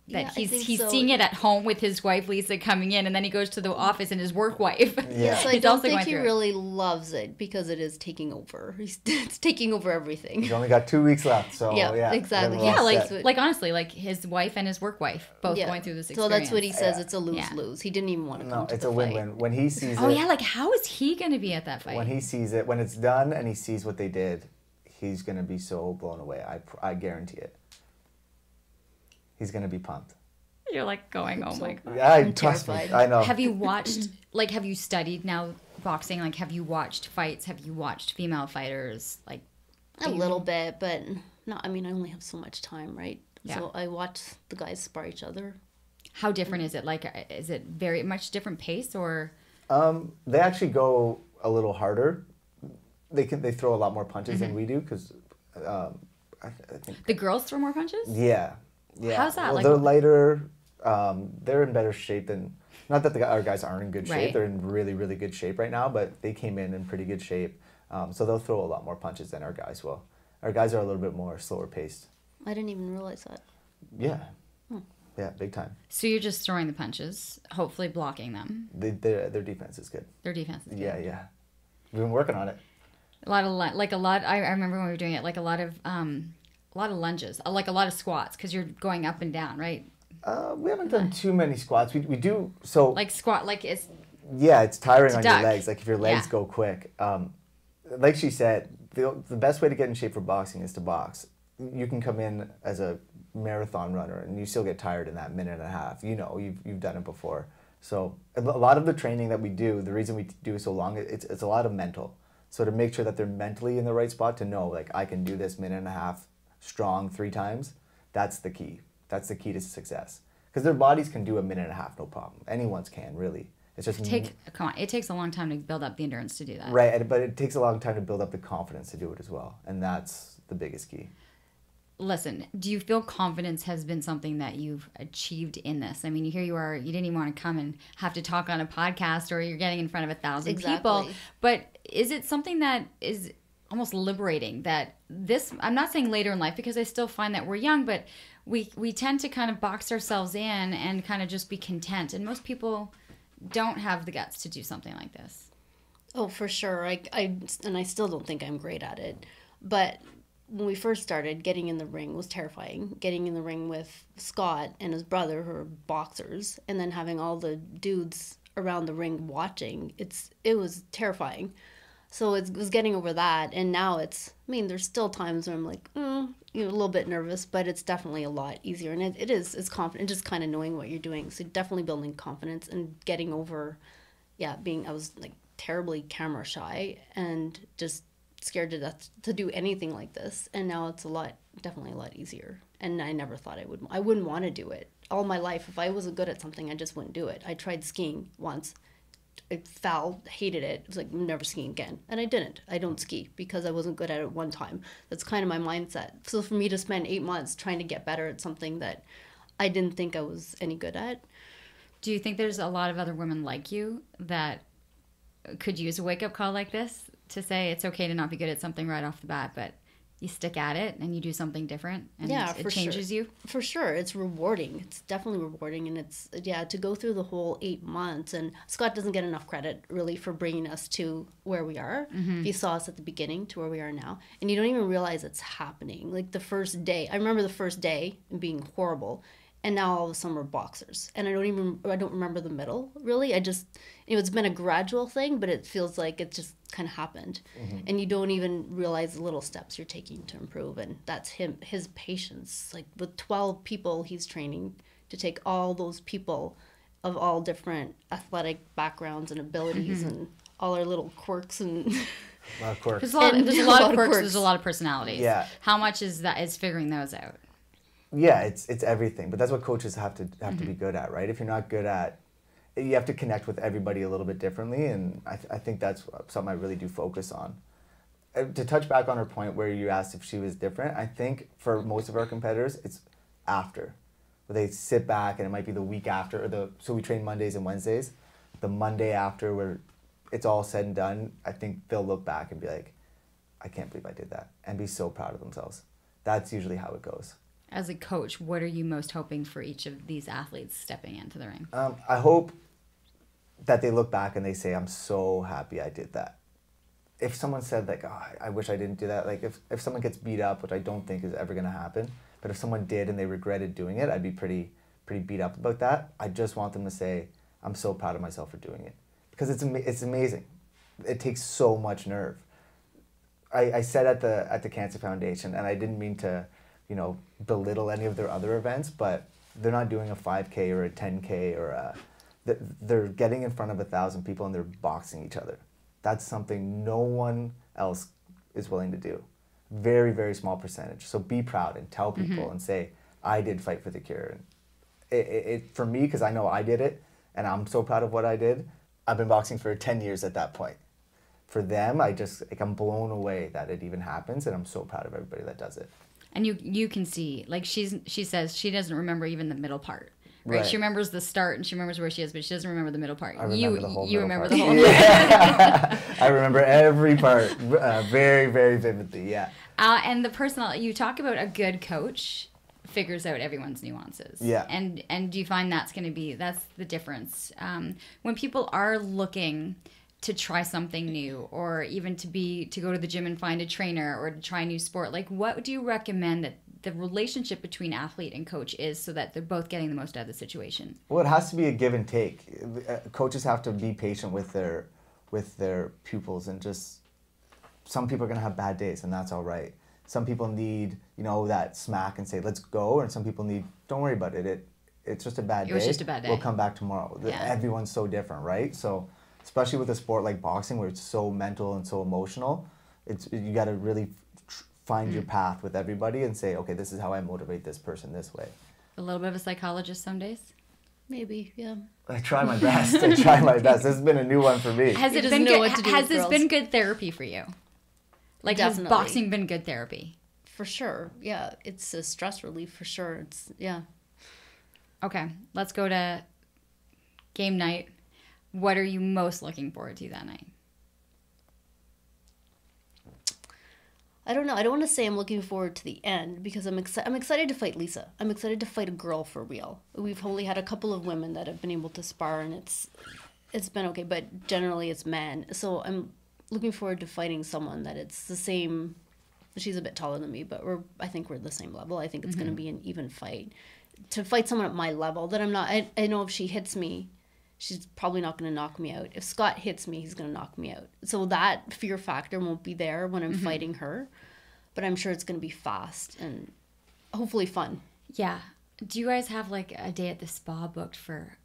that he's seeing it at home with his wife Lisa coming in, and then he goes to the office and his work wife. Yeah, so I don't think he really loves it because it is taking over. It's taking over everything. He's only got 2 weeks left, so yeah, exactly. Yeah, like honestly, like his wife and his work wife both going through this experience. So that's what he says. It's a lose-lose. He didn't even want to come to the fight. No, it's a win-win. When he sees it... Oh, yeah, like how is he going to be at that fight? When he sees it, when it's done and he sees what they did, he's going to be so blown away. I guarantee it. He's going to be pumped. You're like going, oh my God. Yeah, trust me. I know. Have you watched, have you studied now boxing? Like, have you watched fights? Have you watched female fighters? Like, a little bit, but no, I mean, I only have so much time, right? Yeah. So I watch the guys spar each other. How different is it? Like, is it very much different pace or? They actually go a little harder. They throw a lot more punches than we do because I think The girls throw more punches? yeah. How's that? Well, Like- they're lighter. They're in better shape than. Not that our guys aren't in good shape. Right. They're in really, really good shape right now, but they came in pretty good shape. So they'll throw a lot more punches than our guys will. Our guys are a little bit more slower paced. I didn't even realize that. Yeah. Yeah, big time. So you're just throwing the punches, hopefully blocking them. Their defense is good. Their defense is good. Yeah. We've been working on it. I remember when we were doing it, like a lot of lunges, like a lot of squats, because you're going up and down, right? We haven't done too many squats. We do so. Like squat, like it's Yeah, it's tiring on duck. your legs. Like if your legs Yeah. go quick. Like she said, the best way to get in shape for boxing is to box. You can come in as a marathon runner and you still get tired in that minute and a half. You know, you've done it before. So a lot of the training that we do, the reason we do so long, it's a lot of mental. So to make sure that they're mentally in the right spot to know, like, I can do this minute and a half strong 3 times, that's the key. That's the key to success. Because their bodies can do a minute and a half, no problem. Anyone's can, really. It's just it takes a long time to build up the endurance to do that. right, but it takes a long time to build up the confidence to do it as well, and that's the biggest key. Listen, do you feel confidence has been something that you've achieved in this? I mean, here you are, you didn't even want to come and have to talk on a podcast, or you're getting in front of 1,000 people. Exactly. But is it something that is almost liberating that this, I'm not saying later in life, because I still find that we're young, but we tend to kind of box ourselves in and kind of just be content. And most people don't have the guts to do something like this. Oh, for sure. And I still don't think I'm great at it. But when we first started, getting in the ring was terrifying. Getting in the ring with Scott and his brother, who are boxers, and then having all the dudes around the ring watching, it was terrifying. So it was getting over that, and now there's still times where I'm like, a little bit nervous, but it's definitely a lot easier. And it's confident, just kind of knowing what you're doing. So definitely building confidence and getting over, I was like terribly camera shy and just scared to death to do anything like this. And now it's definitely a lot easier. And I never thought I wouldn't want to do it. All my life, if I wasn't good at something, I just wouldn't do it. I tried skiing once. I hated it. It was like, I'm never skiing again. And I didn't. I don't ski because I wasn't good at it one time. That's kind of my mindset. So for me to spend 8 months trying to get better at something that I didn't think I was any good at. Do you think there's a lot of other women like you that could use a wake-up call like this to say it's okay to not be good at something right off the bat, but you stick at it and you do something different and it changes you? For sure. It's rewarding. It's definitely rewarding. And it's, to go through the whole 8 months. And Scott doesn't get enough credit, really, for bringing us to where we are. Mm-hmm. If you saw us at the beginning to where we are now. And you don't even realize it's happening. Like the first day. I remember the first day being horrible. And now all of a sudden we're boxers. And I don't remember the middle, really. It's been a gradual thing, but it feels like it just kind of happened. Mm-hmm. And you don't even realize the little steps you're taking to improve. And that's his patience. Like with 12 people he's training, to take all those people of all different athletic backgrounds and abilities and all our little quirks and... A lot of quirks. There's a lot of quirks. There's a lot of personalities. Yeah. How much is figuring those out? Yeah, it's everything, but that's what coaches have to be good at, right? If you're not good at, you have to connect with everybody a little bit differently, and I think that's something I really do focus on. To touch back on her point where you asked if she was different, I think for most of our competitors, it's after. Where they sit back and it might be the week after, so we train Mondays and Wednesdays. The Monday after where it's all said and done, I think they'll look back and be like, I can't believe I did that, and be so proud of themselves. That's usually how it goes. As a coach, what are you most hoping for each of these athletes stepping into the ring? I hope that they look back and they say, I'm so happy I did that. If someone said, like, oh, I wish I didn't do that, like if someone gets beat up, which I don't think is ever going to happen, but if someone did and they regretted doing it, I'd be pretty beat up about that. I just want them to say, I'm so proud of myself for doing it. Because it's amazing. It takes so much nerve. I said at the Cancer Foundation, and I didn't mean to, belittle any of their other events, but they're not doing a 5K or a 10K or they're getting in front of 1,000 people and they're boxing each other. That's something no one else is willing to do. Very, very small percentage. So be proud and tell people and say, I did fight for the cure. And it for me, because I know I did it and I'm so proud of what I did, I've been boxing for 10 years at that point. For them, I'm blown away that it even happens, and I'm so proud of everybody that does it. And you can see, like she says she doesn't remember even the middle part. Right. She remembers the start and she remembers where she is, but she doesn't remember the middle part. I remember the whole You middle remember part. the whole Yeah. I remember every part very, very vividly, yeah. And the personal, you talk about a good coach figures out everyone's nuances. Yeah. And do you find that's the difference? When people are looking to try something new, or even to go to the gym and find a trainer, or to try a new sport, like what do you recommend that the relationship between athlete and coach is, so that they're both getting the most out of the situation? Well, it has to be a give and take. Coaches have to be patient with their pupils, and just some people are going to have bad days, and that's all right. Some people need, that smack and say, let's go, and some people need, don't worry about it. It's just a bad day. It was just a bad day. We'll come back tomorrow. Yeah. Everyone's so different, right? So especially with a sport like boxing, where it's so mental and so emotional, you got to really find your path with everybody and say, okay, this is how I motivate this person this way. A little bit of a psychologist some days? Maybe, yeah. I try my best. This has been a new one for me. Has this been good therapy for you? Like, Definitely. Has boxing been good therapy? For sure, yeah. It's a stress relief for sure. Yeah. Okay, let's go to game night. What are you most looking forward to that night? I don't know. I don't want to say I'm looking forward to the end, because I'm excited to fight Lisa. I'm excited to fight a girl for real. We've only had a couple of women that have been able to spar, and it's been okay, but generally it's men. So I'm looking forward to fighting someone that it's the same. She's a bit taller than me, but I think we're the same level. I think it's going to be an even fight. To fight someone at my level that I'm not. I know if she hits me, she's probably not going to knock me out. If Scott hits me, he's going to knock me out. So that fear factor won't be there when I'm fighting her. But I'm sure it's going to be fast and hopefully fun. Yeah. Do you guys have like a day at the spa booked for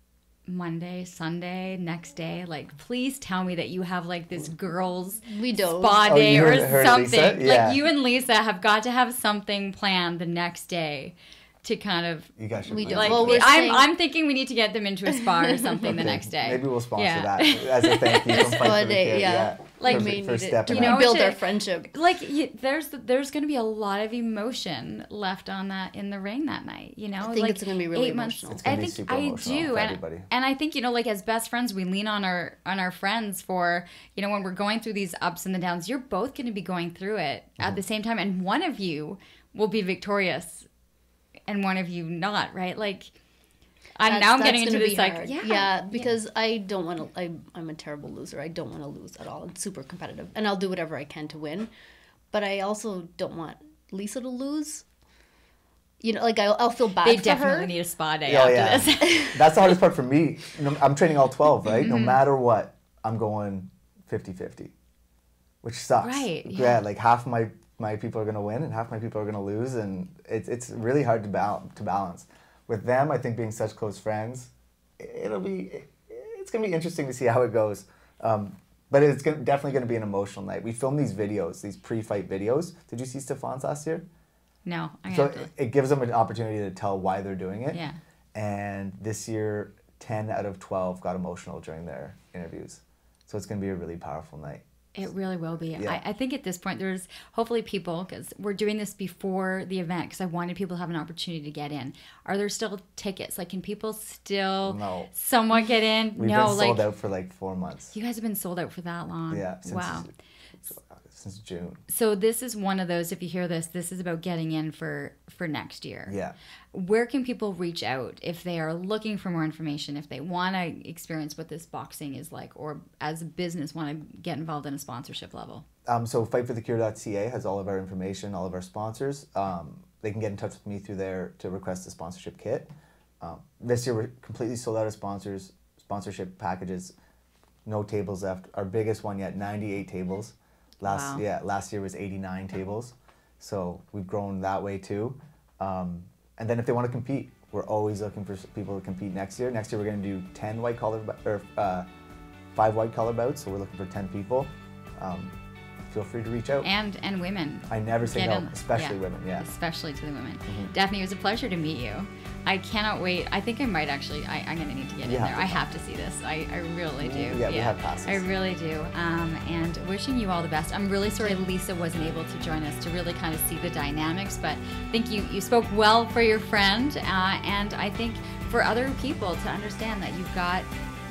Monday, Sunday, next day? Like, please tell me that you have like this girls' spa day or something. Yeah. Like, you and Lisa have got to have something planned the next day to kind of. You guys should. We don't. Like, Well, I'm thinking we need to get them into a spa or something the next day. Maybe we'll sponsor that as a thank you. Spa day, yeah. Like, for stepping to up. build our friendship. Like, there's going to be a lot of emotion left on that in the ring that night. I think it's going to be really 8 months. emotional. It's going to be super emotional for everybody. And I think, like, as best friends, we lean on our friends for, when we're going through these ups and the downs. You're both going to be going through it at the same time, and one of you will be victorious and one of you not, right? Like, I'm getting into this, like, because I don't want to. I'm a terrible loser. I don't want to lose at all. It's super competitive, and I'll do whatever I can to win. But I also don't want Lisa to lose. Like, I'll feel bad for her. They definitely need a spa day after this. That's the hardest part for me. I'm training all 12, right? No matter what, I'm going 50-50, which sucks. Right. Yeah, like half my people are going to win and half my people are going to lose, and it's really hard to balance. With them, I think being such close friends, it's going to be interesting to see how it goes. But it's definitely going to be an emotional night. We filmed these videos, these pre-fight videos. Did you see Stefan's last year? No. It gives them an opportunity to tell why they're doing it. Yeah. And this year, 10 out of 12 got emotional during their interviews. So it's going to be a really powerful night. It really will be. Yeah. I think at this point there's hopefully people, because we're doing this before the event, because I wanted people to have an opportunity to get in. Are there still tickets? Like, can people still somewhat get in? We've been sold out for like 4 months. You guys have been sold out for that long? Yeah. Since June. So this is one of those, if you hear this is about getting in for next year. Yeah. Where can people reach out if they are looking for more information, if they want to experience what this boxing is like, or as a business want to get involved in a sponsorship level? So fightforthecure.ca has all of our information, all of our sponsors. They can get in touch with me through there to request a sponsorship kit. This year we're completely sold out of sponsorship packages. No tables left. Our biggest one yet, 98 tables. Last year was 89 tables. So we've grown that way too. And then if they want to compete, we're always looking for people to compete next year. Next year we're going to do 10 white collar or 5 white collar bouts. So we're looking for 10 people. feel free to reach out. And women. I never say Get no, in- especially yeah, women, yeah. Especially to the women. Daphne, it was a pleasure to meet you. I cannot wait. I think I might actually, I'm going to need to get in there. I have to see this. I really do. Yeah, we have passes. I really do. And wishing you all the best. I'm really sorry Lisa wasn't able to join us to really kind of see the dynamics, but I think you spoke well for your friend, and I think for other people to understand that you've got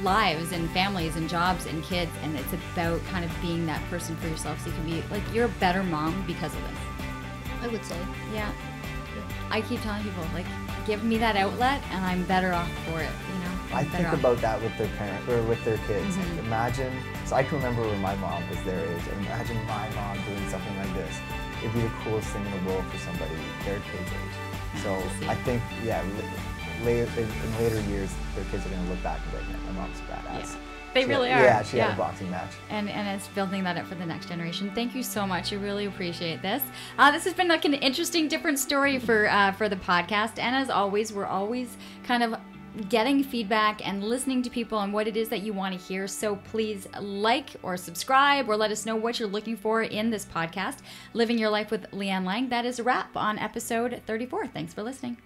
lives and families and jobs and kids, and it's about kind of being that person for yourself so you can be, like, you're a better mom because of this. I would say. Yeah. I keep telling people, like, give me that outlet and I'm better off for it, you know? I think about that with their parents or with their kids. Mm-hmm. Like, imagine, so I can remember when my mom was their age, and imagine my mom doing something like this. It'd be the coolest thing in the world for somebody their kids' age. So I think, yeah, in later years, their kids are going to look back and be like, yeah, my mom's a badass. Yeah. They really are. Yeah, she had a boxing match. And it's building that up for the next generation. Thank you so much. I really appreciate this. This has been like an interesting, different story for the podcast. And as always, we're always kind of getting feedback and listening to people and what it is that you want to hear. So please like or subscribe or let us know what you're looking for in this podcast. Living Your Life with Leanne Lang. That is a wrap on episode 34. Thanks for listening.